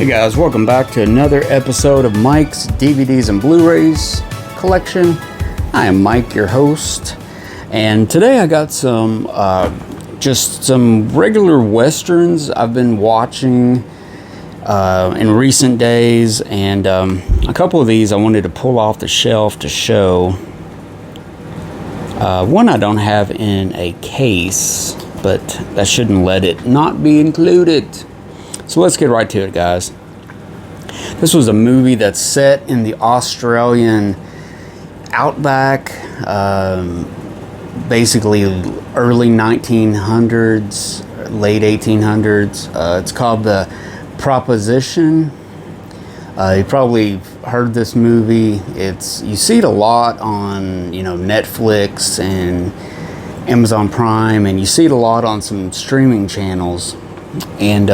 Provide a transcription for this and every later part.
Hey guys, welcome back to another episode of Mike's DVDs and Blu-rays collection. I am Mike, your host, and today I got some just some regular westerns I've been watching in recent days, and a couple of these I wanted to pull off the shelf to show. One I don't have in a case, but that shouldn't let it not be included. So let's get right to it, guys. This was a movie that's set in the Australian outback, basically early 1900s, late 1800s. It's called The Proposition. You probably heard this movie. You see it a lot on, Netflix and Amazon Prime, and you see it a lot on some streaming channels. And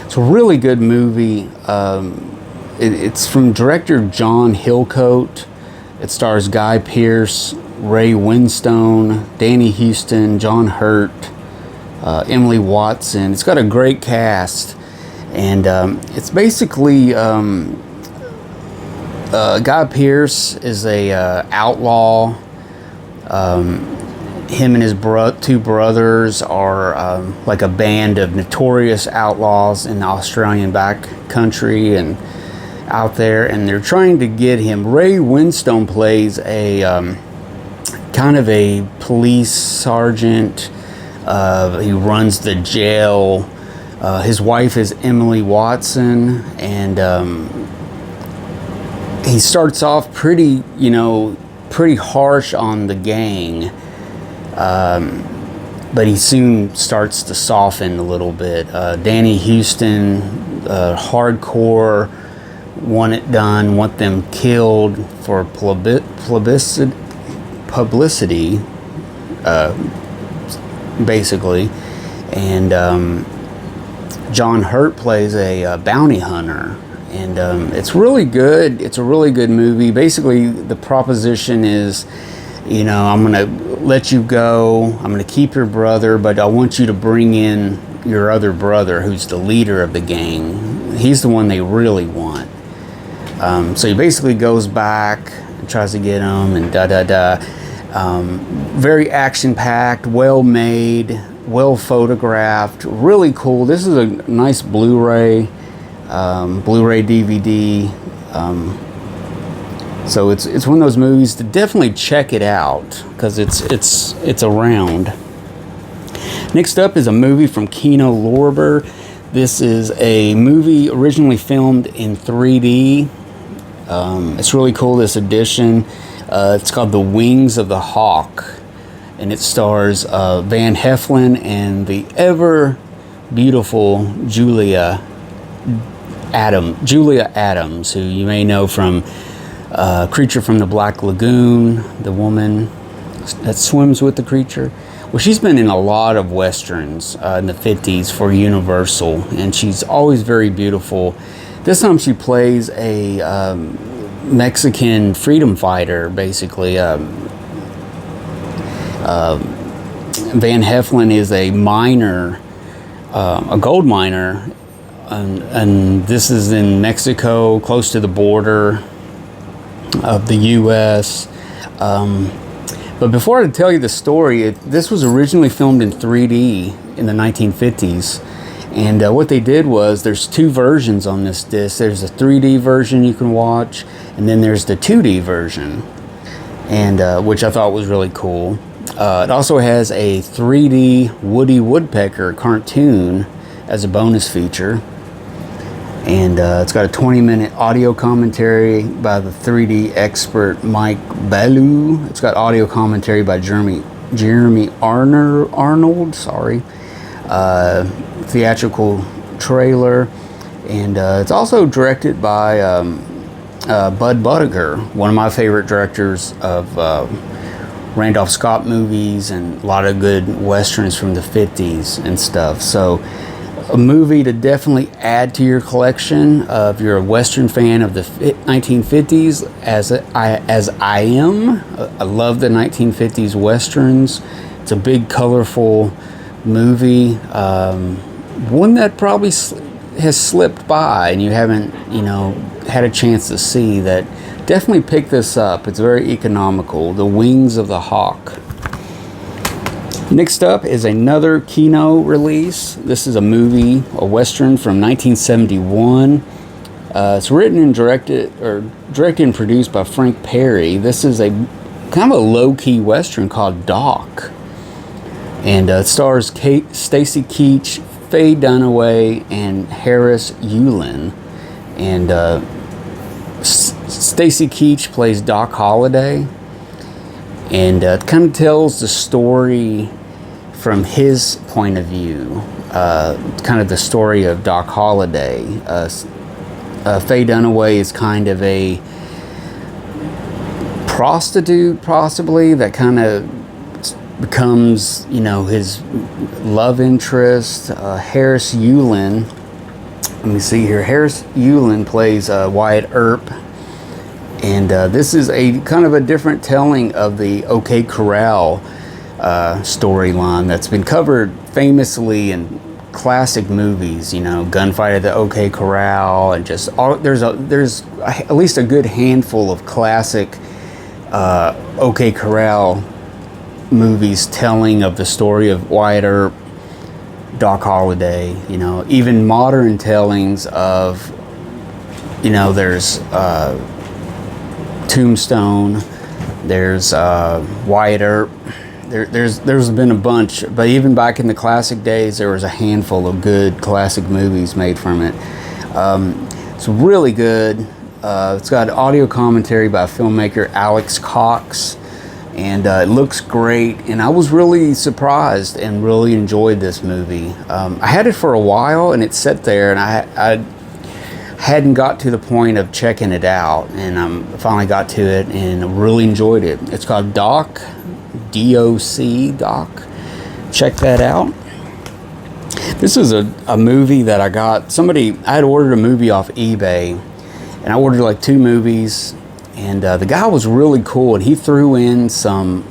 it's a really good movie. It's from director John Hillcoat. It stars Guy Pearce, Ray Winstone, Danny Huston, John Hurt, Emily Watson. It's got a great cast, and it's basically Guy Pearce is a outlaw. Him and his two brothers are like a band of notorious outlaws in the Australian backcountry and out there, and they're trying to get him. Ray Winstone plays a kind of a police sergeant. He runs the jail. His wife is Emily Watson, and he starts off pretty harsh on the gang. But he soon starts to soften a little bit. Danny Huston, hardcore, want it done, want them killed for publicity, basically. And John Hurt plays a bounty hunter. And it's really good. It's a really good movie. Basically, the proposition is, I'm going to let you go. I'm going to keep your brother, but I want you to bring in your other brother, who's the leader of the gang. He's the one they really want. So he basically goes back and tries to get him, and very action-packed, well-made, well-photographed, really cool. This is a nice Bluray DVD. So it's one of those movies to definitely check it out, because it's around. Next up is a movie from Kino Lorber. This is a movie originally filmed in 3D. It's really cool, this edition. It's called The Wings of the Hawk, and it stars Van Heflin and the ever beautiful Julia Adams, who you may know from Creature from the Black Lagoon, the woman that swims with the creature. Well, she's been in a lot of westerns in the 50s for Universal, and she's always very beautiful. This time she plays a Mexican freedom fighter, basically. Van Heflin is a miner, a gold miner, and this is in Mexico, close to the border of the U.S. But before I tell you the story, this was originally filmed in 3D in the 1950s. And what they did was, there's two versions on this disc. There's a 3D version you can watch, and then there's the 2D version, and which I thought was really cool. It also has a 3D Woody Woodpecker cartoon as a bonus feature. And it's got a 20-minute audio commentary by the 3D expert Mike Ballou. It's got audio commentary by Jeremy Arnold. Theatrical trailer, and it's also directed by Bud Budiger, one of my favorite directors of Randolph Scott movies and a lot of good westerns from the 50s and stuff. So a movie to definitely add to your collection if you're a western fan of the 1950s, as I am. I love the 1950s westerns. It's a big, colorful movie. One that probably has slipped by and you haven't, had a chance to see, that definitely pick this up. It's very economical. The Wings of the Hawk. Next up is another Kino release. This is a movie, a Western from 1971. It's written and directed and produced by Frank Perry. This is a kind of a low-key Western called Doc. And it stars Stacy Keach, Faye Dunaway, and Harris Yulin. And Stacy Keach plays Doc Holliday. And it kind of tells the story from his point of view. Kind of the story of Doc Holliday. Faye Dunaway is kind of a prostitute, possibly, that kind of becomes, his love interest. Harris Yulin, let me see here. Harris Yulin plays Wyatt Earp, and this is a kind of a different telling of the OK Corral storyline that's been covered famously in classic movies. Gunfight at the OK Corral, and just there's at least a good handful of classic OK Corral movies telling of the story of Wyatt Earp, Doc Holliday. Even modern tellings of, there's Tombstone, there's Wyatt Earp. There's been a bunch, but even back in the classic days, there was a handful of good classic movies made from it. It's really good. It's got audio commentary by filmmaker Alex Cox, and it looks great. And I was really surprised and really enjoyed this movie. I had it for a while, and it sat there, and I hadn't got to the point of checking it out, and I finally got to it and really enjoyed it. It's called Doc, D-O-C, Doc. Check that out. This is a movie that I got. I had ordered a movie off eBay, and I ordered like 2 movies, and the guy was really cool, and he threw in some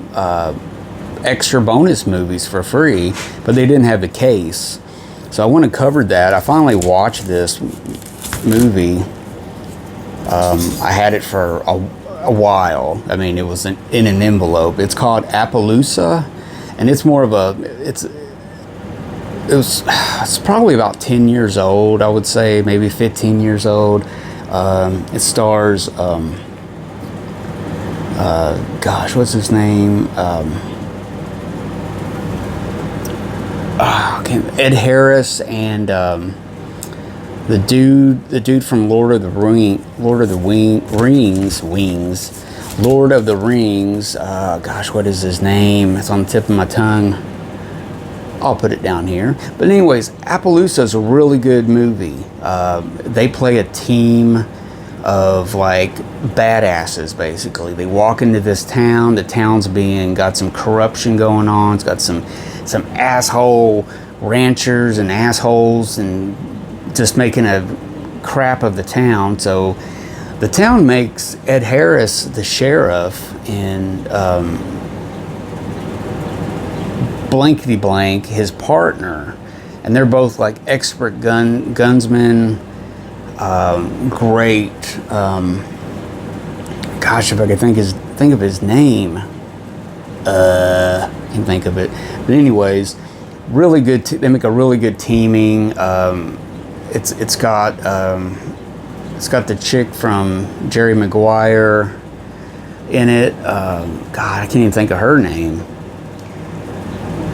extra bonus movies for free, but they didn't have the case. So I went and covered that. I finally watched this movie. I had it for a while. I mean, it was in an envelope. It's called Appaloosa, and it's more of it's probably about 10 years old, I would say, maybe 15 years old. It stars what's his name? Ed Harris and the dude from Lord of the Rings. What is his name? It's on the tip of my tongue. I'll put it down here. But anyways, Appaloosa is a really good movie. They play a team of like badasses, basically. They walk into this town. The town's got some corruption going on. It's got some asshole ranchers and assholes and just making a crap of the town. So the town makes Ed Harris the sheriff, and blankety blank his partner, and they're both like expert gunsmen. Great. If I could think of his name. Can't think of it. But anyways, really good. They make a really good teaming. It's got the chick from Jerry Maguire in it. I can't even think of her name.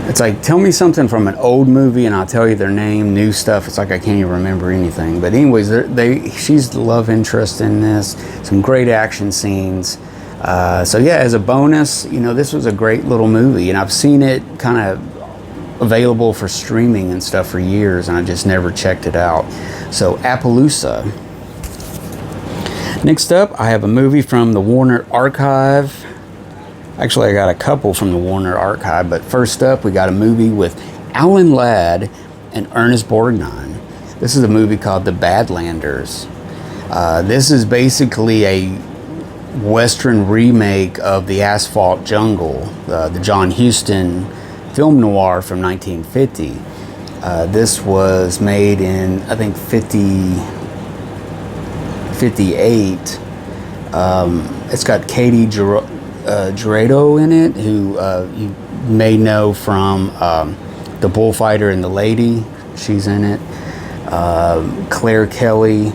It's like, tell me something from an old movie and I'll tell you their name. New stuff, it's like I can't even remember anything. But anyways, she's the love interest in this. Some great action scenes. So yeah, as a bonus, this was a great little movie, and I've seen it kind of available for streaming and stuff for years, and I just never checked it out. So Appaloosa. Next up, I have a movie from the Warner Archive. Actually, I got a couple from the Warner Archive, but first up, we got a movie with Alan Ladd and Ernest Borgnine. This is a movie called The Badlanders. This is basically a Western remake of The Asphalt Jungle, the John Huston film noir from 1950. This was made in, I think, 58. It's got Katie Gerardo in it, who you may know from The Bullfighter and the Lady. She's in it. Claire Kelly.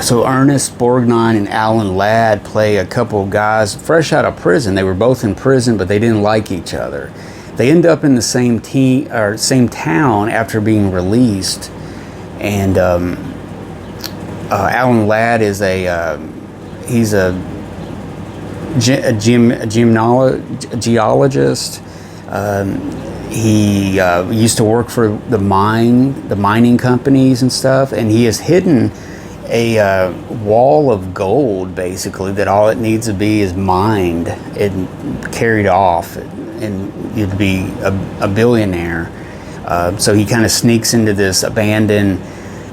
So Ernest Borgnine and Alan Ladd play a couple of guys fresh out of prison. They were both in prison, but they didn't like each other. They end up in the same same town after being released, and Alan Ladd is he's a geologist. He used to work for the mining companies and stuff, and he has hidden a wall of gold, basically, that all it needs to be is mined and carried off, and you'd be a billionaire. So he kind of sneaks into this abandoned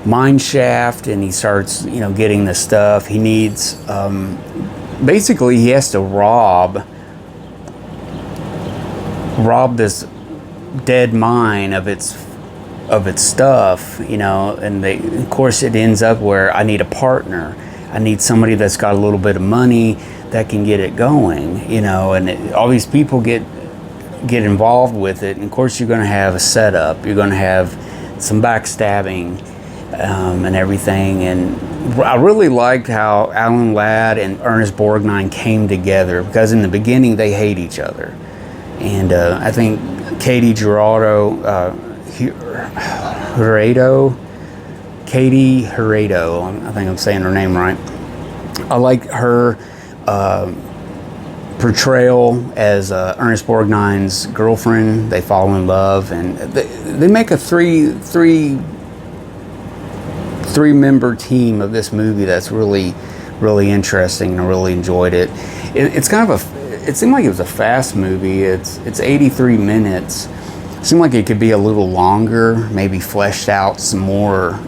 mine shaft, and he starts, getting the stuff he needs. Basically, he has to rob this dead mine of its stuff, and of course it ends up where I need a partner. I need somebody that's got a little bit of money that can get it going, and all these people get involved with it. And of course you're going to have a setup, you're going to have some backstabbing and everything. And I really liked how Alan Ladd and Ernest Borgnine came together, because in the beginning they hate each other. And I think Katie Gerardo, Katie Gerardo, I think I'm saying her name right. I like her portrayal as Ernest Borgnine's girlfriend. They fall in love, and they make a three-member team of this movie that's really, really interesting, and I really enjoyed it. It's kind of it seemed like it was a fast movie. It's 83 minutes. It seemed like it could be a little longer, maybe fleshed out some more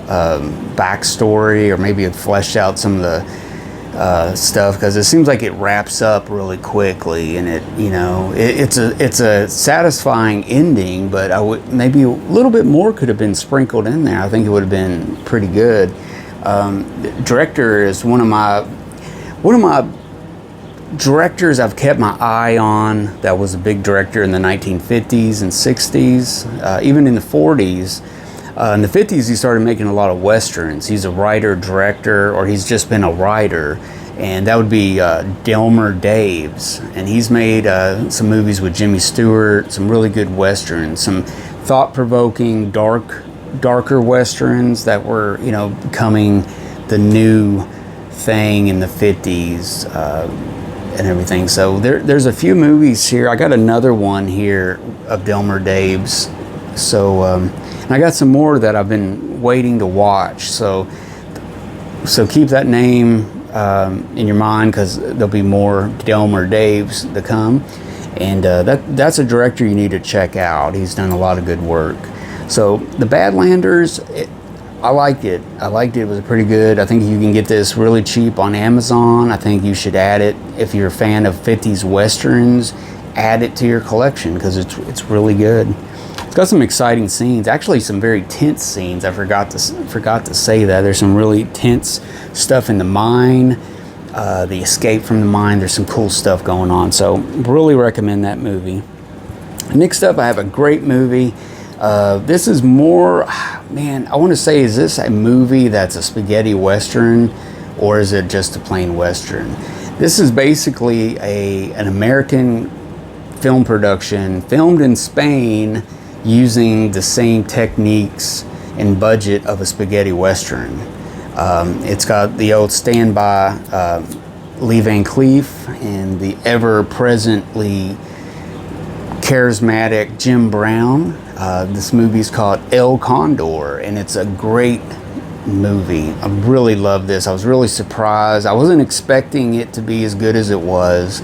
backstory, or maybe it fleshed out some of the stuff, because it seems like it wraps up really quickly, and it's a satisfying ending, but maybe a little bit more could have been sprinkled in there. I think it would have been pretty good. The director is one of my directors I've kept my eye on. That was a big director in the 1950s and 60s, even in the 40s. In the 50s, he started making a lot of westerns. He's a writer, director, or he's just been a writer, and that would be Delmer Daves. And he's made some movies with Jimmy Stewart, some really good westerns, some thought-provoking, darker westerns that were, becoming the new thing in the 50s. And everything. So there's a few movies here. I got another one here of Delmer Daves. So and I got some more that I've been waiting to watch. So keep that name in your mind, because there'll be more Delmer Daves to come. And that's a director you need to check out. He's done a lot of good work. So the Badlanders, I liked it. It was pretty good. I think you can get this really cheap on Amazon. I think you should add it, if you're a fan of 50s westerns, add it to your collection, because it's really good. It's got some exciting scenes, actually some very tense scenes. I forgot to say that. There's some really tense stuff in the mine, the escape from the mine. There's some cool stuff going on. So really recommend that movie. Next up, I have a great movie. This is more, I want to say, is this a movie that's a spaghetti western, or is it just a plain western? This is basically an American film production filmed in Spain using the same techniques and budget of a spaghetti western. It's got the old standby Lee Van Cleef and the ever-presently charismatic Jim Brown. This movie is called El Condor, and it's a great movie. I really love this. I was really surprised. I wasn't expecting it to be as good as it was.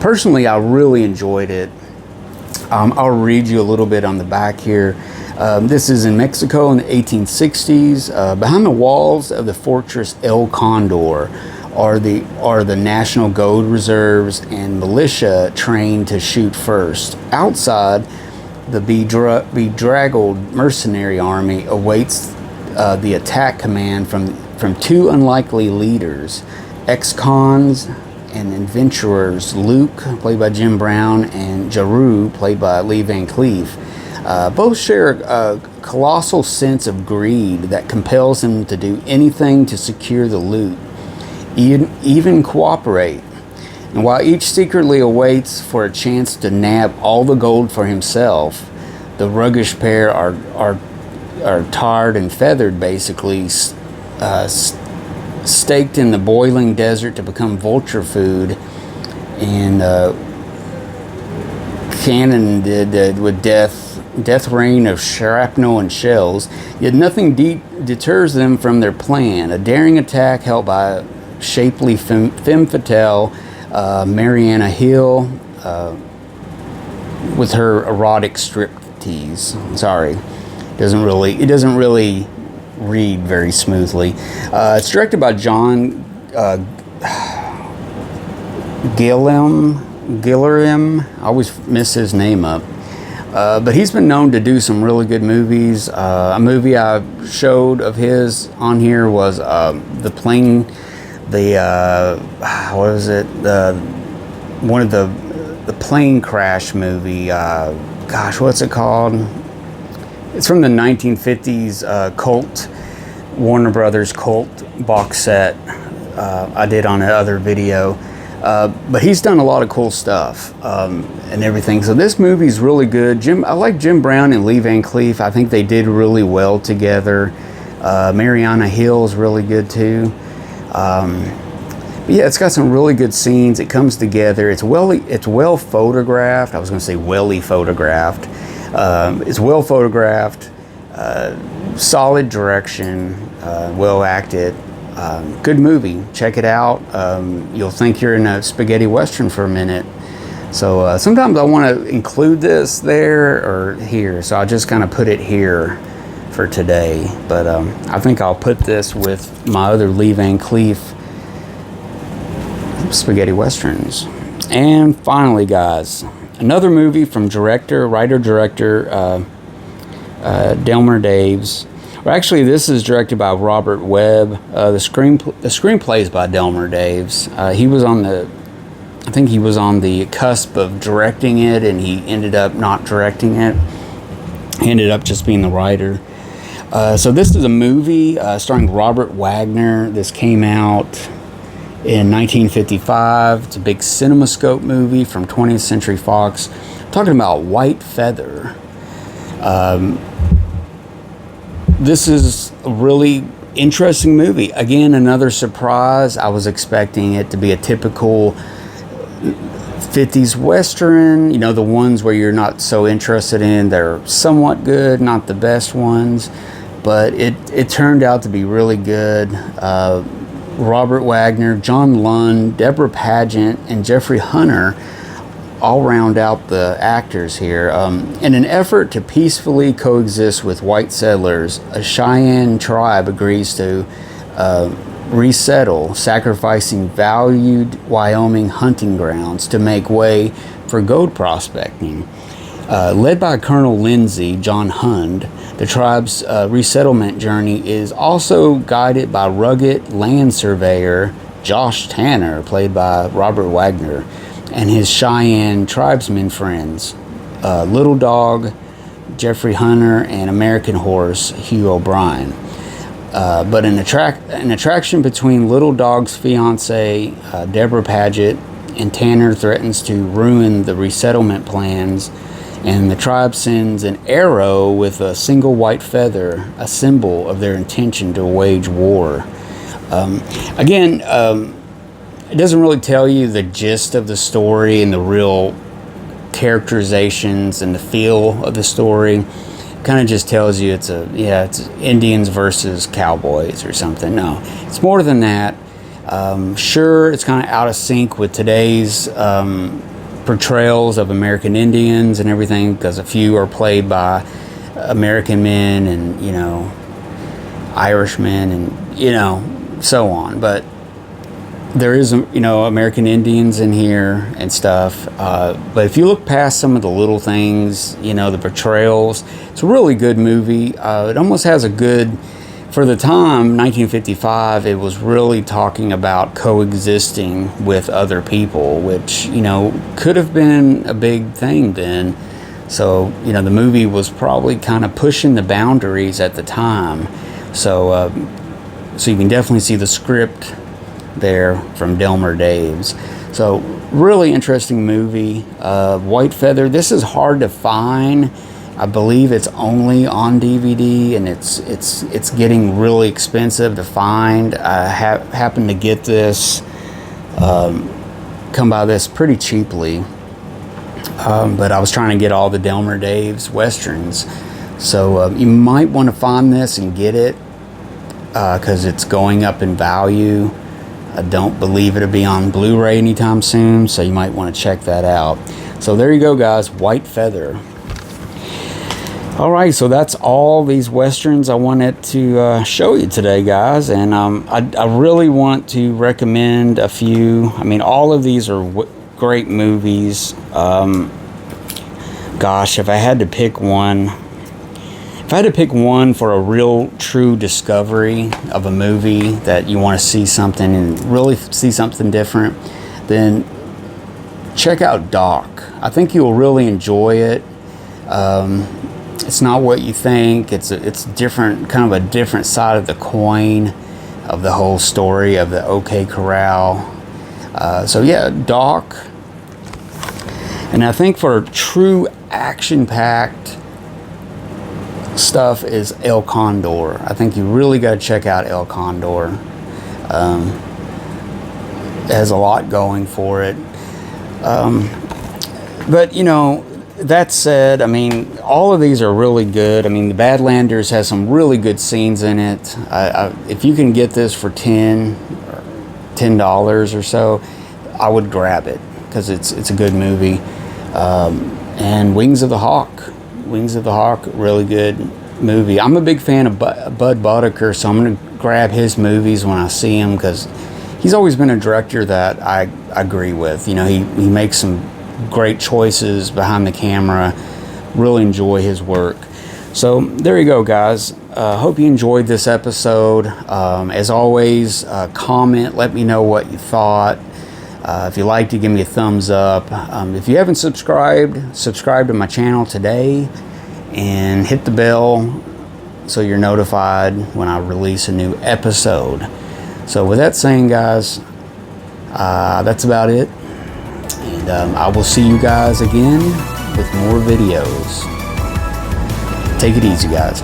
Personally, I really enjoyed it. I'll read you a little bit on the back here. This is in Mexico in the 1860s. Behind the walls of the fortress El Condor are the National Gold Reserves and militia trained to shoot first. Outside, the bedraggled mercenary army awaits the attack command from two unlikely leaders, ex-cons and adventurers, Luke, played by Jim Brown, and Jaru, played by Lee Van Cleef. Both share a colossal sense of greed that compels them to do anything to secure the loot, even cooperate. And while each secretly awaits for a chance to nab all the gold for himself, the roguish pair are tarred and feathered, basically, staked in the boiling desert to become vulture food, and cannoned with death rain of shrapnel and shells. Yet nothing deters them from their plan. A daring attack held by shapely femme fatale Mariana Hill with her erotic striptease. Sorry, it doesn't really read very smoothly. It's directed by John Gillerim. I always mess his name up. But he's been known to do some really good movies. A movie I showed of his on here was one of the plane crash movie. What's it called? It's from the 1950s cult, Warner Brothers cult box set. I did on another video. But he's done a lot of cool stuff and everything. So this movie's really good. I like Jim Brown and Lee Van Cleef. I think they did really well together. Mariana Hill is really good too. But yeah, it's got some really good scenes. It comes together. It's well photographed. I was going to say welly photographed. It's well photographed. Solid direction. Well acted. Good movie. Check it out. You'll think you're in a spaghetti western for a minute. So sometimes I want to include this there or here, so I'll just kind of put it here for today. But I think I'll put this with my other Lee Van Cleef spaghetti westerns. And finally, guys, another movie from writer-director Delmer Daves. Well, actually, this is directed by Robert Webb. The screenplay is by Delmer Daves. He was on the cusp of directing it, and he ended up not directing it. He ended up just being the writer. So this is a movie starring Robert Wagner. This came out in 1955. It's a big CinemaScope movie from 20th Century Fox. I'm talking about White Feather. This is a really interesting movie. Again, another surprise. I was expecting it to be a typical 50s Western, the ones where you're not so interested in. They're somewhat good, not the best ones, but it turned out to be really good. Robert Wagner, John Lund, Deborah Paget, and Jeffrey Hunter all round out the actors here. In an effort to peacefully coexist with white settlers, a Cheyenne tribe agrees to resettle, sacrificing valued Wyoming hunting grounds to make way for gold prospecting. Led by Colonel Lindsay, John Hund, the tribe's resettlement journey is also guided by rugged land surveyor Josh Tanner, played by Robert Wagner, and his Cheyenne tribesmen friends, Little Dog, Jeffrey Hunter, and American Horse, Hugh O'Brien. But an attraction between Little Dog's fiancée, Deborah Paget, and Tanner threatens to ruin the resettlement plans, and the tribe sends an arrow with a single white feather, a symbol of their intention to wage war. It doesn't really tell you the gist of the story and the real characterizations and the feel of the story. It kind of just tells you it's Indians versus cowboys or something. No, it's more than that. Sure, it's kind of out of sync with today's portrayals of American Indians and everything, because a few are played by American men and Irishmen and so on. But there is, you know, American Indians in here and stuff. But if you look past some of the little things, you know, the Betrayals, it's a really good movie. It almost has a good, for the time, 1955, it was really talking about coexisting with other people, which, you know, could have been a big thing then. So, you know, the movie was probably kind of pushing the boundaries at the time. So, so you can definitely see the script there from Delmer Daves. So really interesting movie. White Feather, this is hard to find. I believe it's only on DVD, and it's getting really expensive to find. I happened to get this, come by this pretty cheaply, but I was trying to get all the Delmer Daves westerns. So you might want to find this and get it, because it's going up in value. I don't believe it'll be on Blu-ray anytime soon, so you might want to check that out. So there you go, guys, White Feather. Alright, so that's all these westerns I wanted to show you today, guys. And I really want to recommend a few. I mean, all of these are great movies. Gosh, if I had to pick one, for a real true discovery of a movie that you want to see something and really see something different, then check out Doc. I think you'll really enjoy it. It's not what you think. It's different, kind of a different side of the coin of the whole story of the OK Corral. So yeah, Doc. And I think for true action-packed stuff is El Condor. I think you really got to check out El Condor. It has a lot going for it. But, you know, that said, I mean, all of these are really good. I mean, the Badlanders has some really good scenes in it. If you can get this for $10 or so, I would grab it, because it's a good movie. And Wings of the Hawk, really good movie. I'm a big fan of Bud Boddicker, so I'm going to grab his movies when I see him, because he's always been a director that I agree with. You know, he makes some great choices behind the camera. Really enjoy his work. So there you go, guys. Hope you enjoyed this episode. As always, comment, let me know what you thought. If you liked it, give me a thumbs up. If you haven't subscribed, subscribe to my channel today and hit the bell so you're notified when I release a new episode. So with that saying, guys, that's about it. And I will see you guys again with more videos. Take it easy, guys.